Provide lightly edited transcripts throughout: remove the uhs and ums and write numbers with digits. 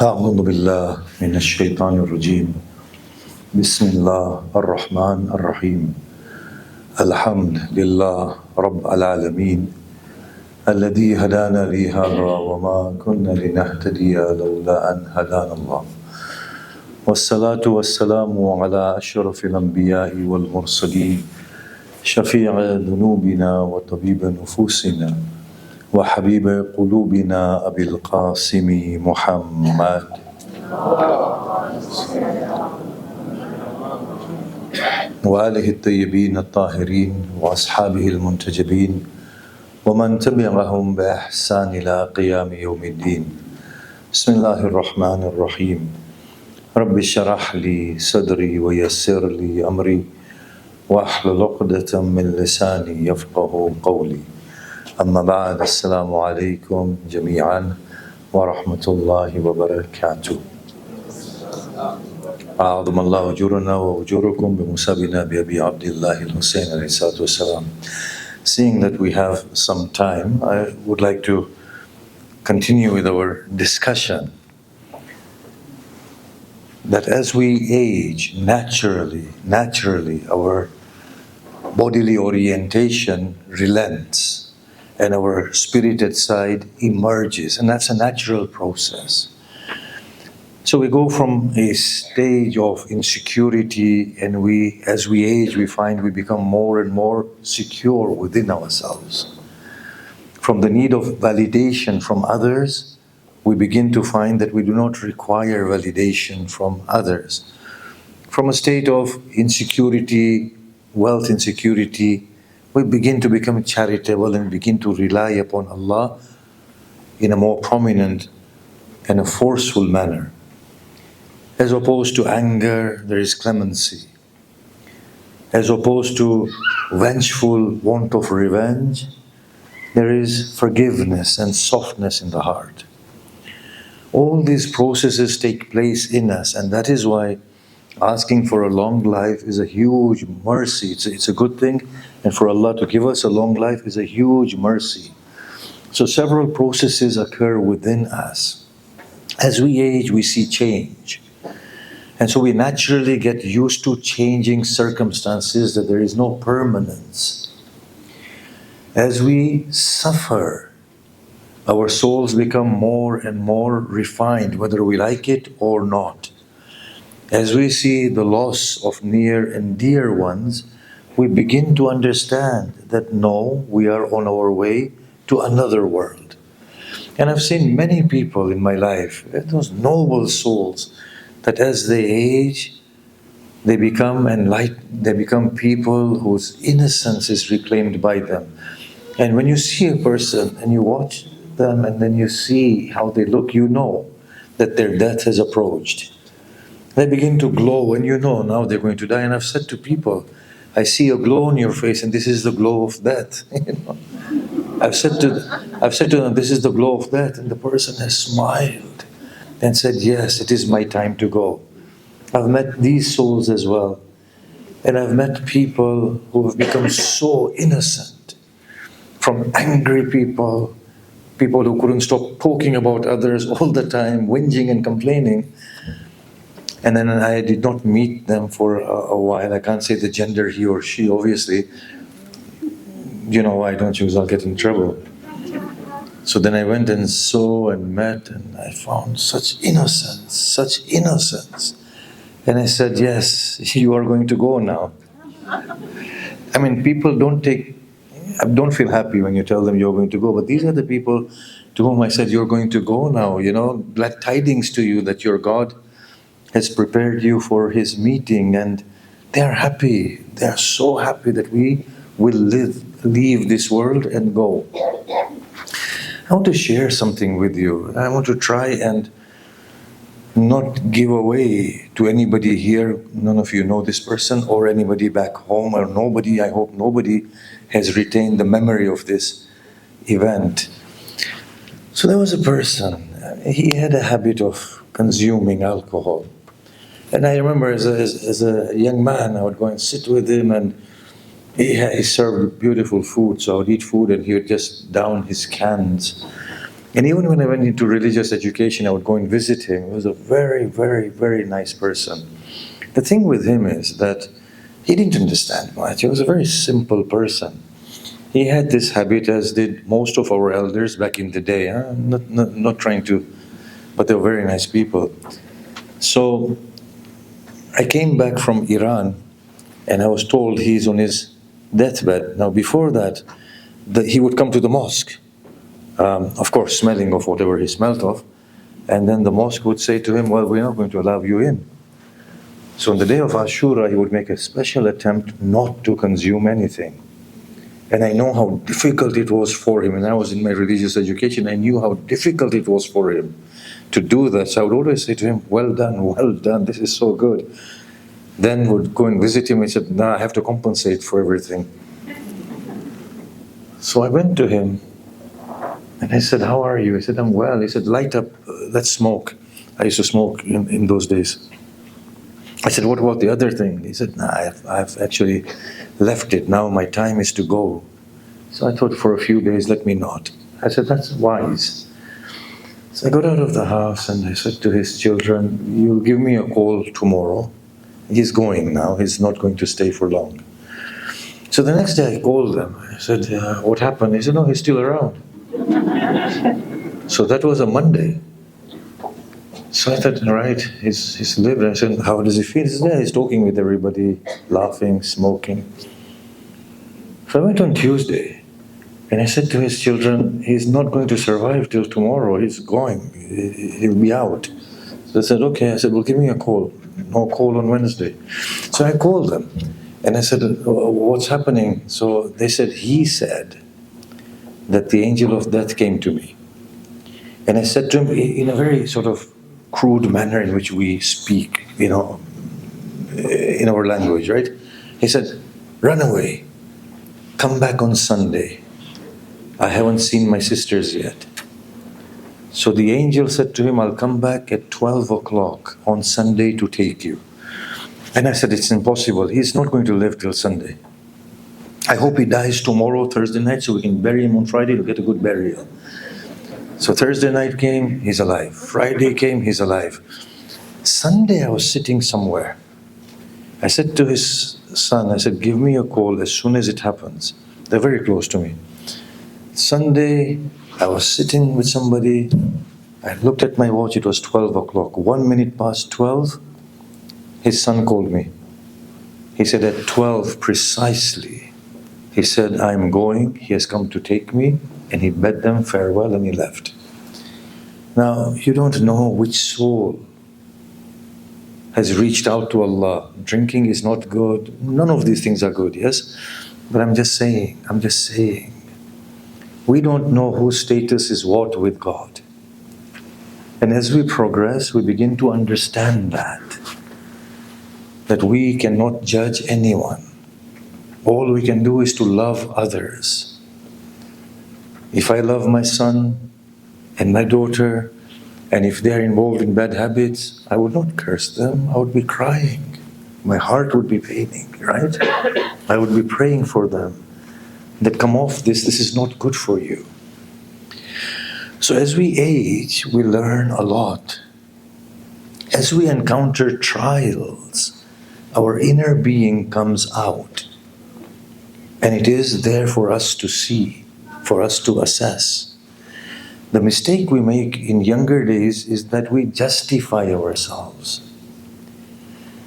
أعوذ بالله من الشيطان الرجيم بسم الله الرحمن الرحيم الحمد لله رب العالمين الذي هدانا لهذا وما كنا لنهتدي لولا أن هدانا الله والصلاة والسلام على أشرف الأنبياء والمرسلين شفيع ذنوبنا وطبيب نفوسنا وحبيب قلوبنا أبي القاسم محمد وآله الطيبين الطاهرين وأصحابه المنتجبين ومن تبعهم بإحسان إلى قيام يوم الدين. بسم الله الرحمن الرحيم. رب اشرح لي صدري ويسر لي أمري واحلل عقدة من لساني يفقه قولي. أما بعد، السلام عليكم جميعا ورحمة الله وبركاته. أعظم الله أجورنا وأجوركم بمسابنا بأبي عبد الله الحسين عليه الصلاة والسلام. Seeing that we have some time, I would like to continue with our discussion that as we age, naturally our bodily orientation relents and our spirited side emerges, and that's a natural process. So we go from a stage of insecurity, and as we age, we find we become more and more secure within ourselves. From the need of validation from others, we begin to find that we do not require validation from others. From a state of insecurity, wealth insecurity, we begin to become charitable and begin to rely upon Allah in a more prominent and a forceful manner. As opposed to anger, there is clemency. As opposed to vengeful want of revenge, there is forgiveness and softness in the heart. All these processes take place in us, and that is why asking for a long life is a huge mercy. It's a good thing, and for Allah to give us a long life is a huge mercy. So several processes occur within us. As we age, we see change. And so we naturally get used to changing circumstances, that there is no permanence. As we suffer, our souls become more and more refined, whether we like it or not. As we see the loss of near and dear ones, we begin to understand that no, we are on our way to another world. And I've seen many people in my life, those noble souls, that as they age, they become enlightened, they become people whose innocence is reclaimed by them. And when you see a person and you watch them and then you see how they look, you know that their death has approached. They begin to glow, and you know now they're going to die. And I've said to people, I see a glow on your face, and this is the glow of death. I've said to them, this is the glow of death, and the person has smiled and said, yes, it is my time to go. I've met these souls as well, and I've met people who have become so innocent, from angry people who couldn't stop talking about others all the time, whinging and complaining. And then I did not meet them for a while. I can't say the gender, he or she, obviously. You know, I don't choose, I'll get in trouble. So then I went and saw and met, and I found such innocence. And I said, yes, you are going to go now. I mean, people don't feel happy when you tell them you're going to go, but these are the people to whom I said, you're going to go now, glad tidings to you that your God has prepared you for His meeting, and they are happy. They are so happy that we will leave this world and go. I want to share something with you. I want to try and not give away to anybody here. None of you know this person, or anybody back home, or nobody. I hope nobody has retained the memory of this event. So there was a person. He had a habit of consuming alcohol. And I remember as a young man, I would go and sit with him, and he served beautiful food. So I would eat food, and he would just down his cans. And even when I went into religious education, I would go and visit him. He was a very, very, very nice person. The thing with him is that he didn't understand much. He was a very simple person. He had this habit, as did most of our elders back in the day. Not trying to, but they were very nice people. So I came back from Iran, and I was told he's on his deathbed. Now, before that, he would come to the mosque, of course, smelling of whatever he smelled of, and then the mosque would say to him, well, we're not going to allow you in. So on the day of Ashura, he would make a special attempt not to consume anything. And I know how difficult it was for him. And I was in my religious education, I knew how difficult it was for him to do that. So I would always say to him, well done, this is so good. Then would go and visit him, and he said, nah, I have to compensate for everything. So I went to him, and I said, how are you? He said, I'm well. He said, light up, let's smoke. I used to smoke in those days. I said, what about the other thing? He said, nah, I've actually left it. Now my time is to go. So I thought for a few days, let me not. I said, that's wise. So I got out of the house and I said to his children, you'll give me a call tomorrow. He's going now. He's not going to stay for long. So the next day I called them. I said, what happened? He said, no, he's still around. So that was a Monday. So I thought, right, he's lived. I said, how does he feel? He said, yeah, he's talking with everybody, laughing, smoking. So I went on Tuesday, and I said to his children, he's not going to survive till tomorrow. He's going. He'll be out. So they said, okay. I said, well, give me a call. No call on Wednesday. So I called them, and I said, what's happening? So they said, he said that the angel of death came to me. And I said to him in a very sort of crude manner in which we speak, in our language, right? He said, run away. Come back on Sunday. I haven't seen my sisters yet. So the angel said to him, I'll come back at 12 o'clock on Sunday to take you. And I said, it's impossible. He's not going to live till Sunday. I hope he dies tomorrow, Thursday night, so we can bury him on Friday to get a good burial. So Thursday night came, he's alive. Friday came, he's alive. Sunday I was sitting somewhere. I said to his son, I said, give me a call as soon as it happens. They're very close to me. Sunday, I was sitting with somebody. I looked at my watch, it was 12 o'clock. 1 minute past 12, his son called me. He said at 12 precisely, he said, I'm going, he has come to take me. And he bade them farewell and he left. Now, you don't know which soul has reached out to Allah. Drinking is not good. None of these things are good, yes? But I'm just saying. We don't know whose status is what with God. And as we progress, we begin to understand that we cannot judge anyone. All we can do is to love others. If I love my son and my daughter, and if they are involved in bad habits, I would not curse them. I would be crying. My heart would be paining, right? I would be praying for them. That come off this is not good for you. So as we age, we learn a lot. As we encounter trials, our inner being comes out. And it is there for us to see, for us to assess. The mistake we make in younger days is that we justify ourselves.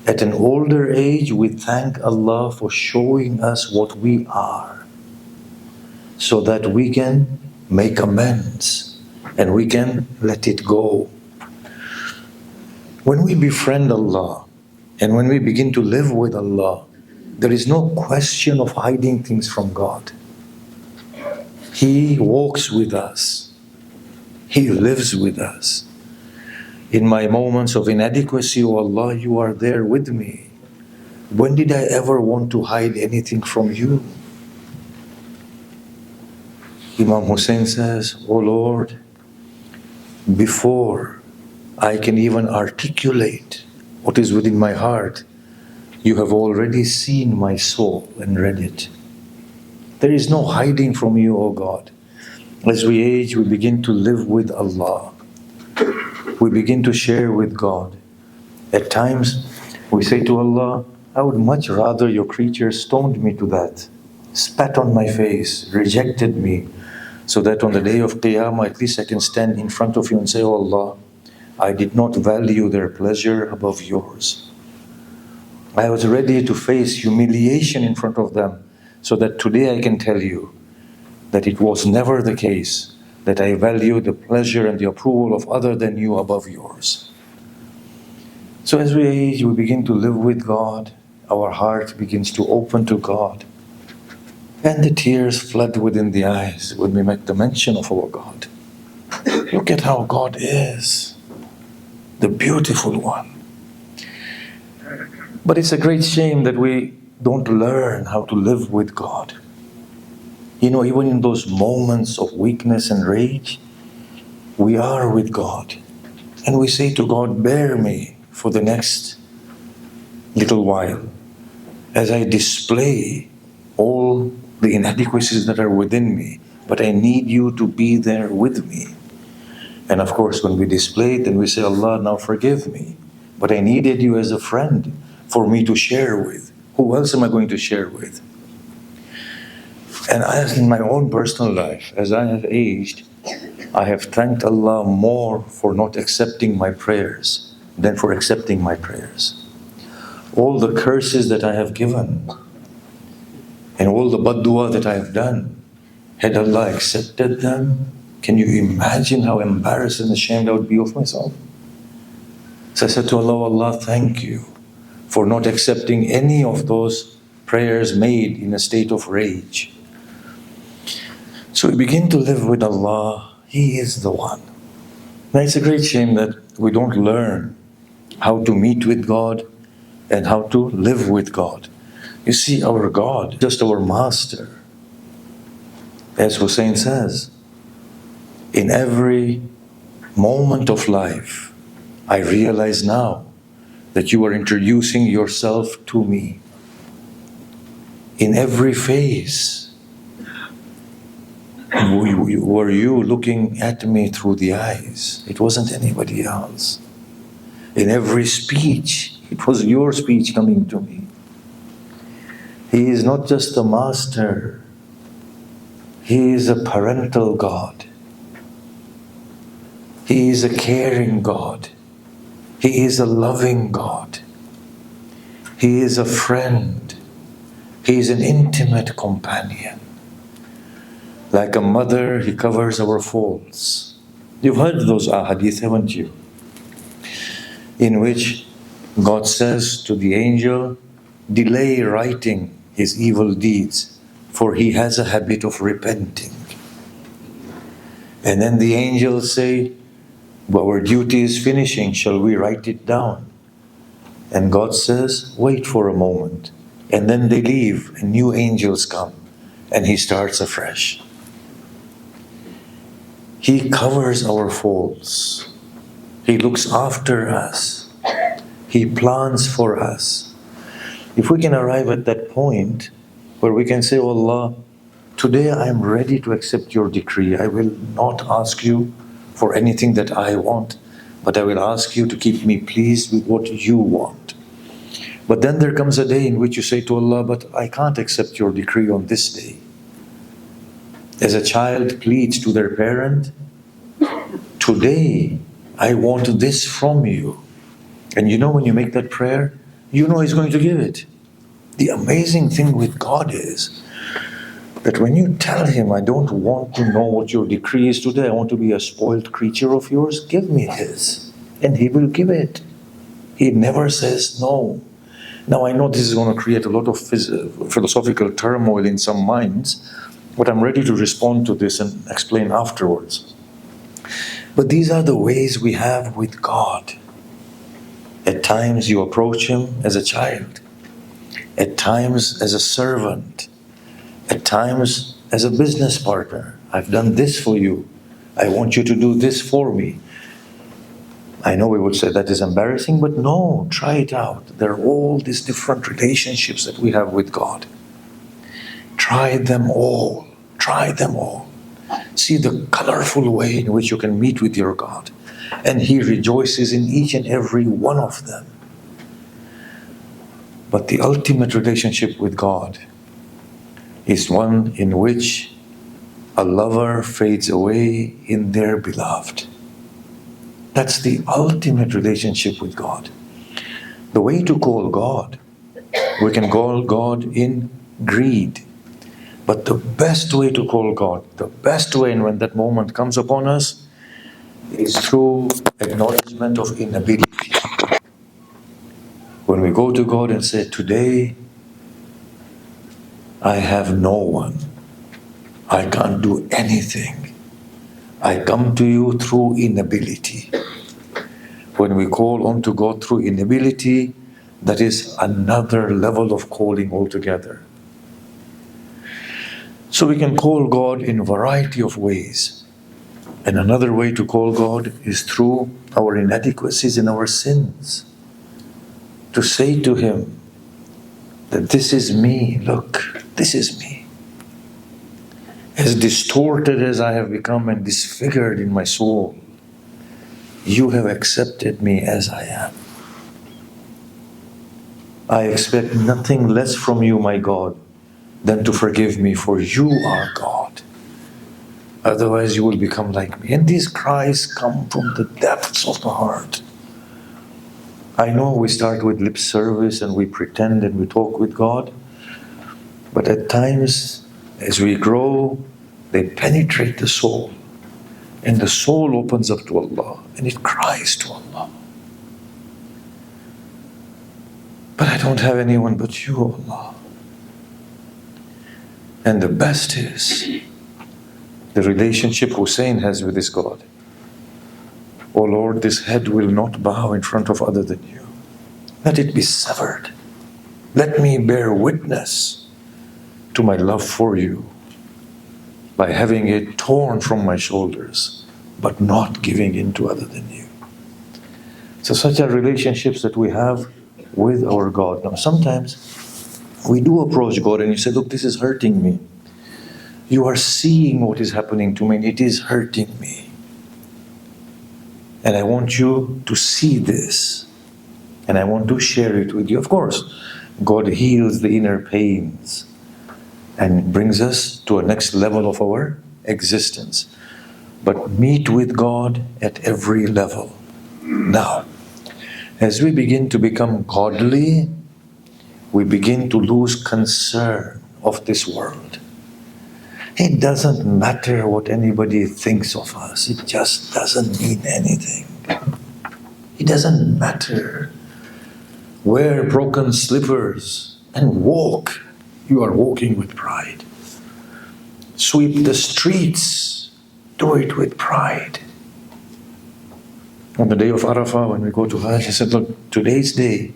At an older age, we thank Allah for showing us what we are, so that we can make amends and we can let it go. When we befriend Allah and when we begin to live with Allah, there is no question of hiding things from God. He walks with us. He lives with us. In my moments of inadequacy, O Allah, you are there with me. When did I ever want to hide anything from you? Imam Hussain says, O Lord, before I can even articulate what is within my heart, you have already seen my soul and read it. There is no hiding from you, O God. As we age, we begin to live with Allah. We begin to share with God. At times, we say to Allah, I would much rather your creature stoned me to death, spat on my face, rejected me, so that on the day of Qiyamah, at least I can stand in front of you and say, oh Allah, I did not value their pleasure above yours. I was ready to face humiliation in front of them, so that today I can tell you that it was never the case that I value the pleasure and the approval of other than you above yours. So as we age, we begin to live with God. Our heart begins to open to God. And the tears flood within the eyes when we make the mention of our God. Look at how God is, the beautiful one. But it's a great shame that we don't learn how to live with God. You know, even in those moments of weakness and rage, we are with God. And we say to God, bear me for the next little while as I display all the inadequacies that are within me. But I need you to be there with me. And of course, when we display it, then we say, Allah, now forgive me. But I needed you as a friend for me to share with. Who else am I going to share with? And as in my own personal life, as I have aged, I have thanked Allah more for not accepting my prayers than for accepting my prayers. All the curses that I have given and all the bad dua that I have done, had Allah accepted them, can you imagine how embarrassed and ashamed I would be of myself? So I said to Allah, Allah, thank you for not accepting any of those prayers made in a state of rage. So we begin to live with Allah. He is the one. Now it's a great shame that we don't learn how to meet with God and how to live with God. You see, our God, just our master. As Hussain says, in every moment of life, I realize now that you are introducing yourself to me. In every phase, were you looking at me through the eyes? It wasn't anybody else. In every speech, it was your speech coming to me. He is not just a master. He is a parental God. He is a caring God. He is a loving God. He is a friend. He is an intimate companion. Like a mother, He covers our faults. You've heard those ahadith, haven't you? In which God says to the angel, delay writing his evil deeds, for he has a habit of repenting. And then the angels say, well, our duty is finishing, shall we write it down? And God says, wait for a moment. And then they leave, and new angels come, and He starts afresh. He covers our faults. He looks after us. He plans for us. If we can arrive at that point where we can say, oh Allah, today I am ready to accept your decree. I will not ask you for anything that I want, but I will ask you to keep me pleased with what you want. But then there comes a day in which you say to Allah, but I can't accept your decree on this day. As a child pleads to their parent, today I want this from you. And you know, when you make that prayer, you know He's going to give it. The amazing thing with God is that when you tell Him, I don't want to know what your decree is today, I want to be a spoiled creature of yours, give me this. And He will give it. He never says no. Now I know this is going to create a lot of philosophical turmoil in some minds, but I'm ready to respond to this and explain afterwards. But these are the ways we have with God. At times you approach Him as a child. At times as a servant. At times as a business partner. I've done this for you. I want you to do this for me. I know we would say that is embarrassing, but no, try it out. There are all these different relationships that we have with God. Try them all. Try them all. See the colorful way in which you can meet with your God. And He rejoices in each and every one of them. But the ultimate relationship with God is one in which a lover fades away in their beloved. That's the ultimate relationship with God. The way to call God, we can call God in greed. But the best way to call God, the best way, and when that moment comes upon us, is through acknowledgement of inability. When we go to God and say, today I have no one, I can't do anything, I come to you through inability. When we call on to God through inability, that is another level of calling altogether. So we can call God in a variety of ways. And another way to call God is through our inadequacies and our sins. To say to Him that this is me, look, this is me. As distorted as I have become and disfigured in my soul, you have accepted me as I am. I expect nothing less from you, my God, than to forgive me, for you are God. Otherwise you will become like me. And these cries come from the depths of the heart. I know we start with lip service and we pretend and we talk with God, but at times, as we grow, they penetrate the soul. And the soul opens up to Allah and it cries to Allah. But I don't have anyone but you, Allah. And the best is the relationship Hussain has with his God. Oh Lord, this head will not bow in front of other than you. Let it be severed. Let me bear witness to my love for you by having it torn from my shoulders, but not giving in to other than you. So such are relationships that we have with our God. Now sometimes we do approach God and you say, look, this is hurting me. You are seeing what is happening to me and it is hurting me. And I want you to see this. And I want to share it with you. Of course, God heals the inner pains and brings us to a next level of our existence. But meet with God at every level. Now, as we begin to become godly, we begin to lose concern of this world. It doesn't matter what anybody thinks of us. It just doesn't mean anything. It doesn't matter. Wear broken slippers and walk. You are walking with pride. Sweep the streets. Do it with pride. On the day of Arafah, when we go to Hajj, he said, look, today's day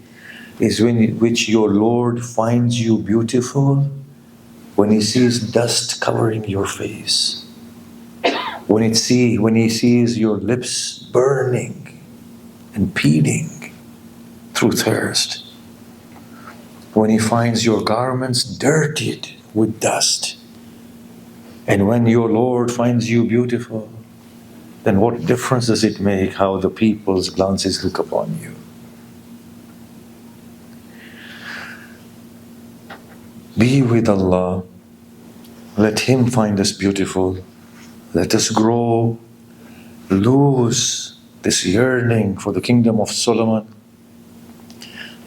is in which your Lord finds you beautiful when He sees dust covering your face. When He sees your lips burning and peeling through thirst. When He finds your garments dirtied with dust. And when your Lord finds you beautiful, then what difference does it make how the people's glances look upon you? Be with Allah. Let Him find us beautiful. Let us grow. Lose this yearning for the kingdom of Solomon.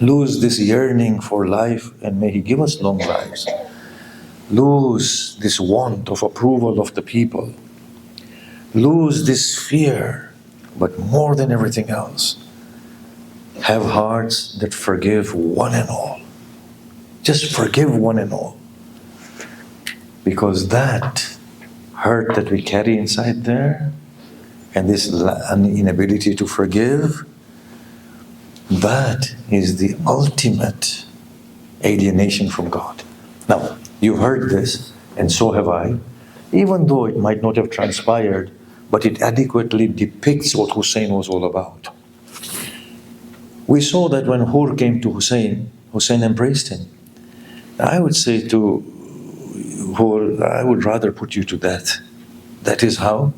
Lose this yearning for life, and may He give us long lives. Lose this want of approval of the people. Lose this fear, but more than everything else, have hearts that forgive one and all. Just forgive one and all. Because that hurt that we carry inside there, and this inability to forgive, that is the ultimate alienation from God. Now, you've heard this, and so have I, even though it might not have transpired, but it adequately depicts what Hussain was all about. We saw that when Hur came to Hussain, Hussain embraced him. I would say to Hur, I would rather put you to death That is how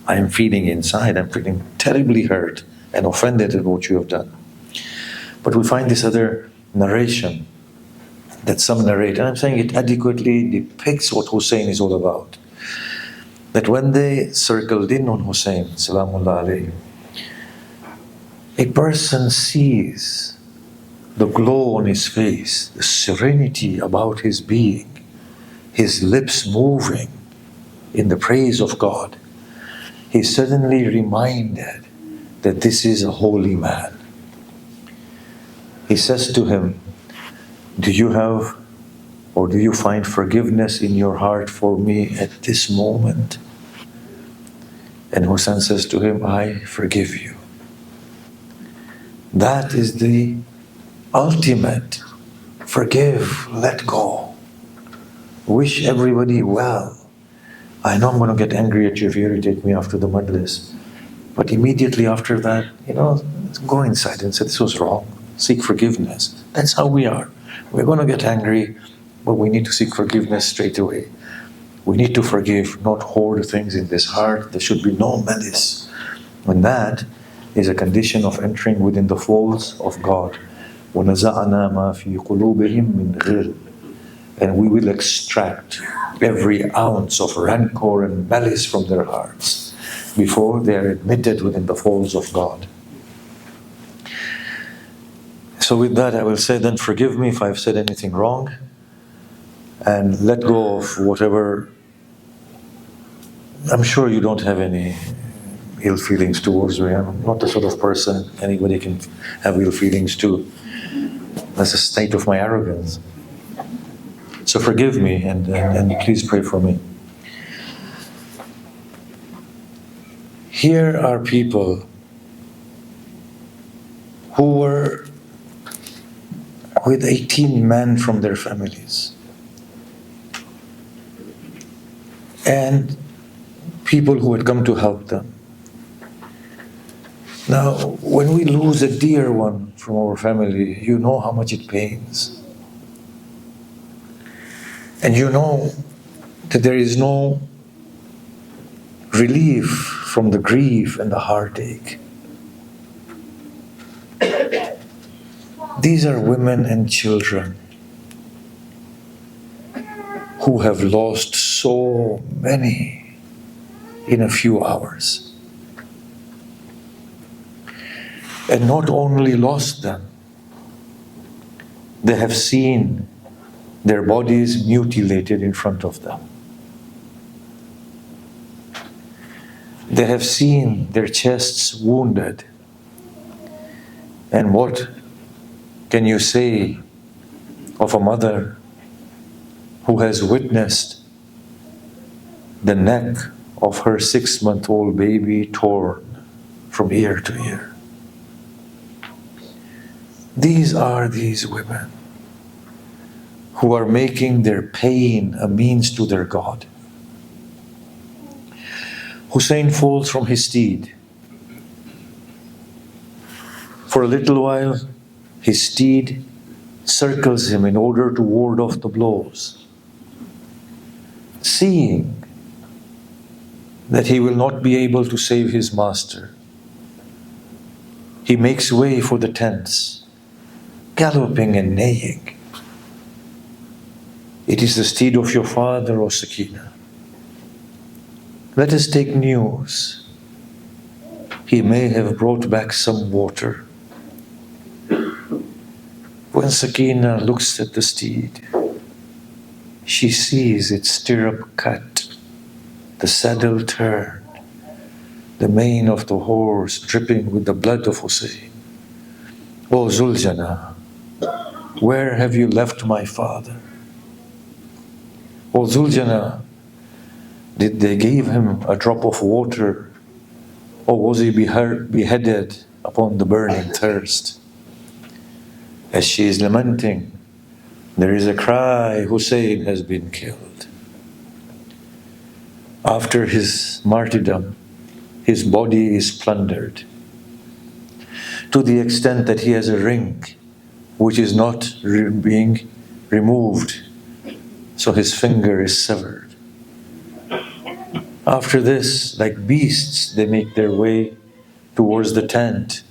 I am feeling inside. I'm feeling terribly hurt and offended at what you have done. But we find this other narration that some narrate, and I'm saying it adequately depicts what Hussain is all about. That when they circled in on Hussain, Salamullah alayhi, a person sees the glow on his face, the serenity about his being, his lips moving in the praise of God. He's suddenly reminded that this is a holy man. He says to him, do you have or do you find forgiveness in your heart for me at this moment? And Hussain says to him, I forgive you. That is the ultimate. Forgive, let go. Wish everybody well. I know I'm going to get angry at you if you irritate me after the majlis. But immediately after that, go inside and say, this was wrong. Seek forgiveness. That's how we are. We're going to get angry, but we need to seek forgiveness straight away. We need to forgive, not hoard things in this heart. There should be no malice. And that is a condition of entering within the folds of God. وَنَزَعْنَا مَا فِي قُلُوبِهِم مِّنْ غِلٍّ. And we will extract every ounce of rancor and malice from their hearts before they are admitted within the folds of God. So with that, I will say then, forgive me if I've said anything wrong, and let go of whatever. I'm sure you don't have any ill feelings towards me. I'm not the sort of person anybody can have ill feelings to. That's a state of my arrogance. So forgive me and please pray for me. Here are people who were with 18 men from their families. And people who had come to help them. Now, when we lose a dear one from our family, you know how much it pains. And you know that there is no relief from the grief and the heartache. These are women and children who have lost so many in a few hours. And not only lost them, they have seen their bodies mutilated in front of them. They have seen their chests wounded. And what can you say of a mother who has witnessed the neck of her 6-month-old baby torn from ear to ear? These are these women who are making their pain a means to their God. Hussain falls from his steed. For a little while, his steed circles him in order to ward off the blows. Seeing that he will not be able to save his master, he makes way for the tents, galloping and neighing. It is the steed of your father, O Sakina. Let us take news. He may have brought back some water. When Sakina looks at the steed, she sees its stirrup cut, the saddle turned, the mane of the horse dripping with the blood of Hussain. O Zuljana, where have you left my father? O Zuljana, did they give him a drop of water, or was he beheaded upon the burning thirst? As she is lamenting, there is a cry, Hussain has been killed. After his martyrdom, his body is plundered to the extent that he has a ring which is not being removed, so his finger is severed. After this, like beasts, they make their way towards the tent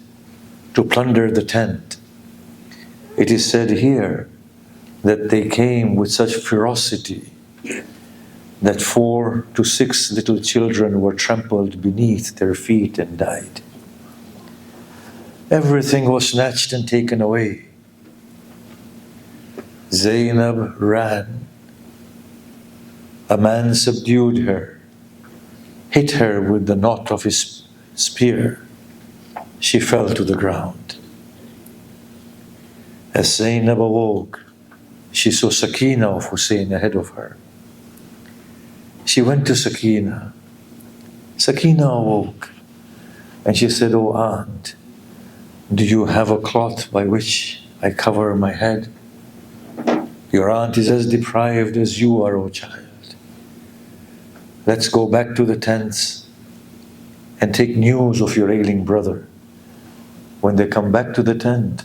to plunder the tent. It is said here that they came with such ferocity that 4 to 6 little children were trampled beneath their feet and died. Everything was snatched and taken away. Zainab ran. A man subdued her, hit her with the knot of his spear. She fell to the ground. As Zainab awoke, she saw Sakina of Hussain ahead of her. She went to Sakina. Sakina awoke and she said, "Oh aunt, do you have a cloth by which I cover my head? Your aunt is as deprived as you are, O child. Let's go back to the tents and take news of your ailing brother." When they come back to the tent,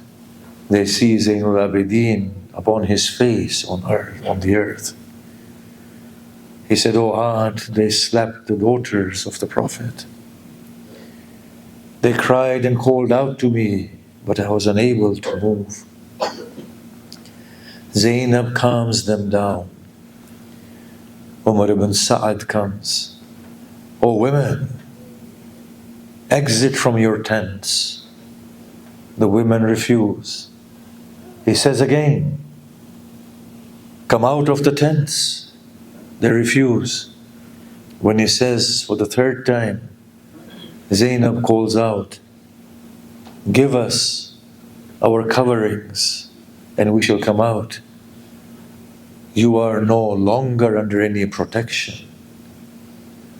they see Zainul Abidin upon his face on the earth. He said, "Oh aunt, they slapped the daughters of the Prophet. They cried and called out to me, but I was unable to move." Zainab calms them down. Umar ibn Sa'ad comes. "O women, exit from your tents." The women refuse. He says again, "Come out of the tents." They refuse. When he says for the 3rd time, Zainab calls out, "Give us our coverings and we shall come out. You are no longer under any protection.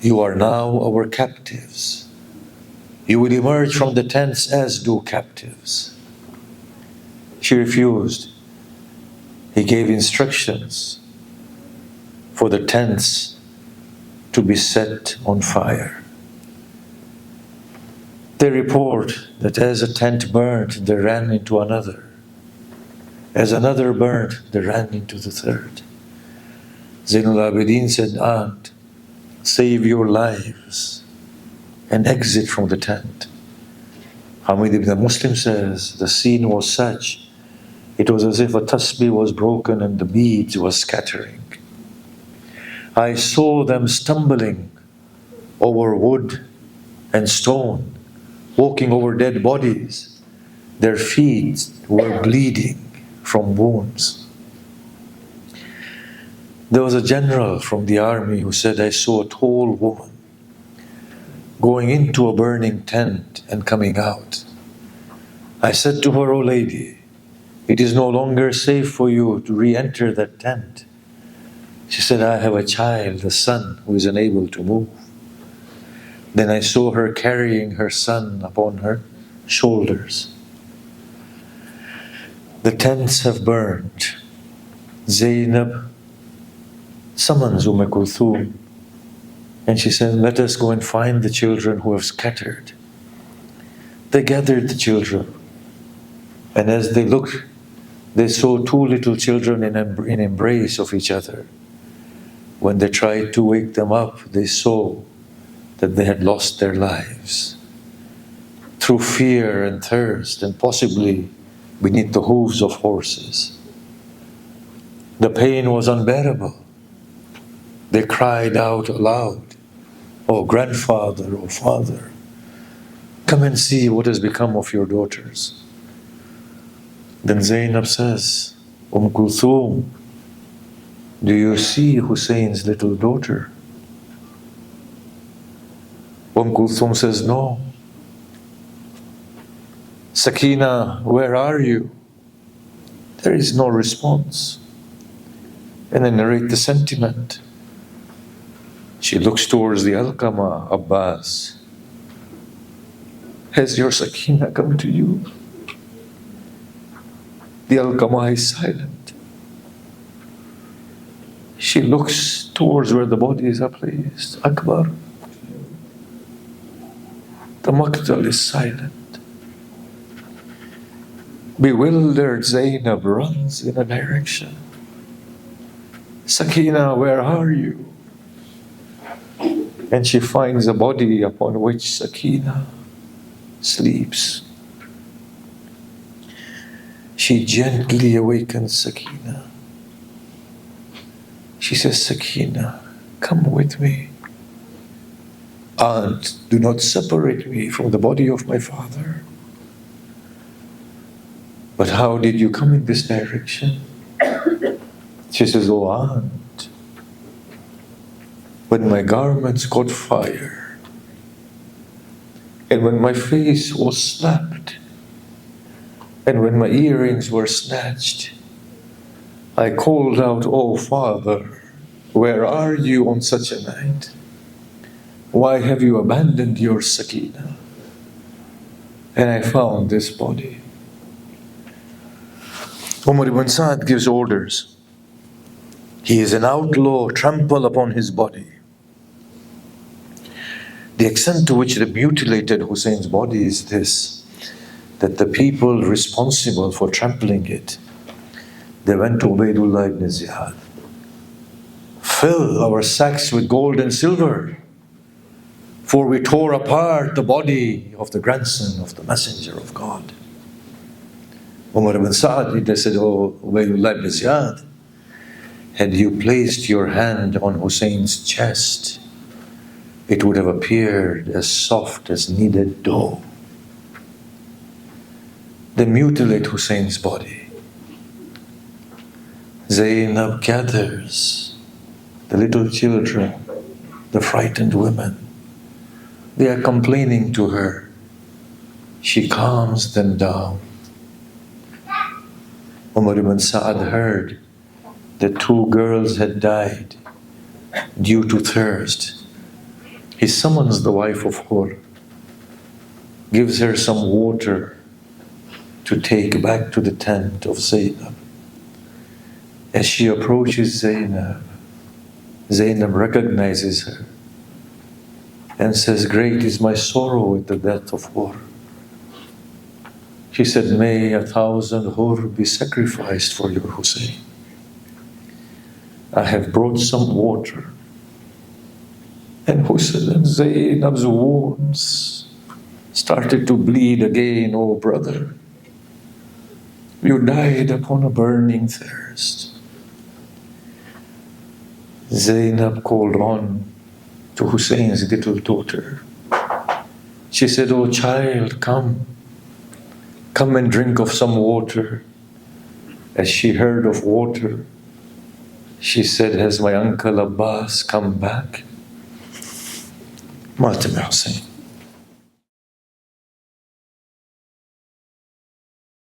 You are now our captives. You will emerge from the tents as do captives." She refused. He gave instructions for the tents to be set on fire. They report that as a tent burnt, they ran into another. As another burnt, they ran into the 3rd. Zainul Abidin said, "Aunt, save your lives and exit from the tent." Hamid ibn Muslim says, the scene was such, it was as if a tasbih was broken and the beads were scattering. I saw them stumbling over wood and stone, walking over dead bodies. Their feet were bleeding from wounds. There was a general from the army who said, "I saw a tall woman going into a burning tent and coming out. I said to her, 'O lady, it is no longer safe for you to re-enter that tent.' She said, 'I have a child, a son, who is unable to move.' Then I saw her carrying her son upon her shoulders. The tents have burned. Zainab summons Kulthum, and she said, 'Let us go and find the children who have scattered.' They gathered the children, and as they looked, they saw 2 little children in embrace of each other. When they tried to wake them up, they saw that they had lost their lives through fear and thirst, and possibly beneath the hooves of horses. The pain was unbearable. They cried out aloud, 'Oh grandfather, oh father, come and see what has become of your daughters.' Then Zainab says, 'Kulthum, do you see Hussein's little daughter?' Kulthum says, 'No.' 'Sakina, where are you?' There is no response. And they narrate the sentiment. She looks towards the Alqama, Abbas. 'Has your Sakina come to you?' The Alqama is silent. She looks towards where the bodies are placed. Akbar. The Maqtal is silent. Bewildered, Zainab runs in a direction. 'Sakina, where are you?' And she finds a body upon which Sakina sleeps. She gently awakens Sakina. She says, Sakina, come with me. Aunt, do not separate me from the body of my father. But how did you come in this direction? She says, oh aunt, when my garments caught fire, and when my face was slapped, and when my earrings were snatched, I called out, oh Father, where are you on such a night? Why have you abandoned your Sakina? And I found this body. Umar ibn Sa'd gives orders. He is an outlaw, trample upon his body. The extent to which they mutilated Hussein's body is this, that the people responsible for trampling it, they went to Ubaydullah ibn Ziyad. Fill our sacks with gold and silver, for we tore apart the body of the grandson of the Messenger of God. Umar ibn Sa'd, they said, oh Ubaydullah ibn Ziyad, had you placed your hand on Hussein's chest, it would have appeared as soft as kneaded dough. They mutilate Hussein's body. Zainab gathers the little children, the frightened women. They are complaining to her. She calms them down. Umar ibn Sa'd heard that 2 girls had died due to thirst. He summons the wife of Hur, gives her some water to take back to the tent of Zainab. As she approaches Zainab, Zainab recognizes her and says, great is my sorrow at the death of Hur. She said, may 1,000 Hur be sacrificed for your Hussein. I have brought some water. And Hussein and Zainab's wounds started to bleed again, oh brother. You died upon a burning thirst. Zainab called on to Hussein's little daughter. She said, oh child, come and drink of some water. As she heard of water, she said, has my uncle Abbas come back? Matem Hussein.